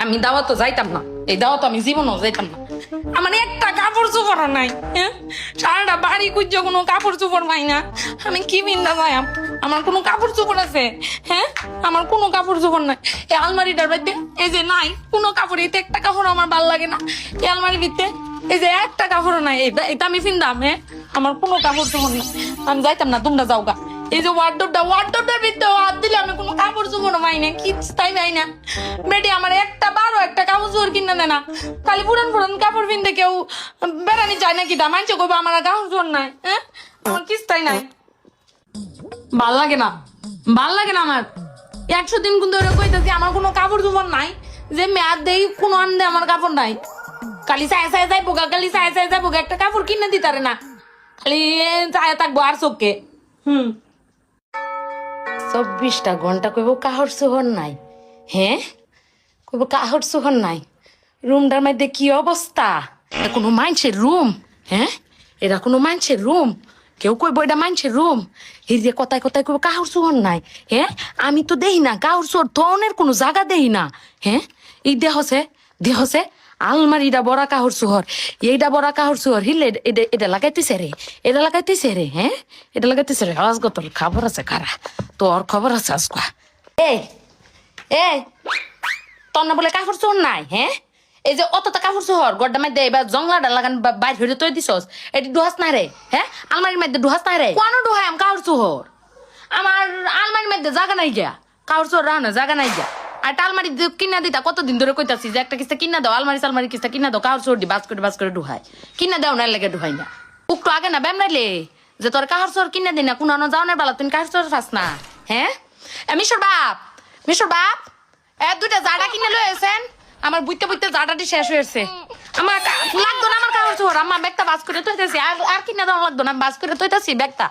আমি দাওয়া তো যাইতাম না, এই দাওয়া তো আমি জীবনও যাইতাম না। আমার একটা কাপড় চোপড় নাই, হ্যাঁ, সারাটা বাড়ি খুঁজছে কোনো কাপড় চোপড় পাই না। আমি কি বিন্দা যাই, আমার কোনো কাপড় চোপড় আছে? হ্যাঁ, আমার কোনো কাপড় চোপড় নাই। এই আলমারিটার বাড়িতে এই যে নাই কোনো কাপড়, এতে একটা কাপড় আমার ভালো লাগে না। এই আলমারির ভিতরে এই যে একটা কাপড় নাই, এটা আমি ফিনদাম। হ্যাঁ, আমার কোনো কাপড় চোপড় নাই, আমি যাইতাম না, তোমরা যাও গা। এই যে ওয়ার্ডরোবটার ভিতরে হাত দিলে আমি কোনো কাপড় চোপড় পাই না, কি তাই পাই না। বেটি আমার একটা কাপড় চোপড় কিনে দেয় না, খালি পুরান কাপড় পিনতে কেউ বেড়ানি চায় নাকি? তা মানছে কইবা আমার কাপড় চোপড় নাই। হ্যাঁ, আমার কিস্তাই নাই, ভাল লাগে না, ভাল লাগে না আমার। 100 দিন কিন্তু কইতেছি আমার কোনো কাপড় চোপড় নাই, যে মেয়াদ দেই কোনো আনন্দে আমার কাপড় নাই। খালি চায় যাইবো গা, খালি চায় যাইবো গা, একটা কাপড় কিনে দিতারে না, খালি চায় থাকবো আর চোখে। 24টা ঘন্টা কইব কাহর সুহর নাই। হ্যাঁ, কইব কাহর সুহর নাই। রুমটার মধ্যে কি অবস্থা? এটা কোনো মানুষের রুম? হ্যাঁ, এটা কোনো মানুষের রুম? কেউ কইব এটা মানুষের রুম? এই যে কথায় কথায় কইব কাহর সুহর নাই। হ্যাঁ, আমি তো দেই না কাহর সুহর, ধরনের কোনো জায়গা দেই না। হ্যাঁ, এই দেহসে আলমারিটা বড়া কাহর সুহর, এইটা বড়া কাহর সুহর হিলে এটা লাগাইতেছে রে, এটা লাগাইতেছে রে। হ্যাঁ, এটা লাগাইতেছে রে। আজকে তোর খবর আছে কারা, তোর খবর আছে আজকে। এই এই তোর না বলে কাপড় চোর নাই? হ্যাঁ, এই যে অতটা কাপড় চোর গড্ডা মধ্যে এবার জংলাটা লাগান বাইর হইলে তুই দিছস, এটি ডুহাস না রে? হ্যাঁ, আলমারির মধ্যে ডুহাস না রে? কোন ডুহাই আম কাপড় চোর? আমার আলমারির মধ্যে জায়গা নাই গিয়া, কাপড় চোর রাহ না, জায়গা নাই গিয়া। আর আলমারি কিনা দিতা কতদিন ধরে কইতাছি যে একটা কিস্তা কিনা দাও, আলমারি কিস্তা কিনা দাও, কাপড় চোর দি বাস করে ডুহাই কিনা দাও না, লেগে ডুহাই না। উক্ত আগে না বেমরাইলে যে তোর কাপড় চোর কিনা দিই না, কোন যাওয়ার বেলা তুমি কাপড় চোর ফাস না। হ্যাঁ, মিশর বাপ দুইটা জাডা কিনে লই আছেন, আমার বুইতে জাডাটি শেষ হয়েছে। আমার লাগতো না আমার কাপড় চোর, আমার ব্যাগটা বাস করে তৈতেছি, আর কিনা দেওয়া লাগতো না, বাস করে তৈতেছি ব্যাগটা।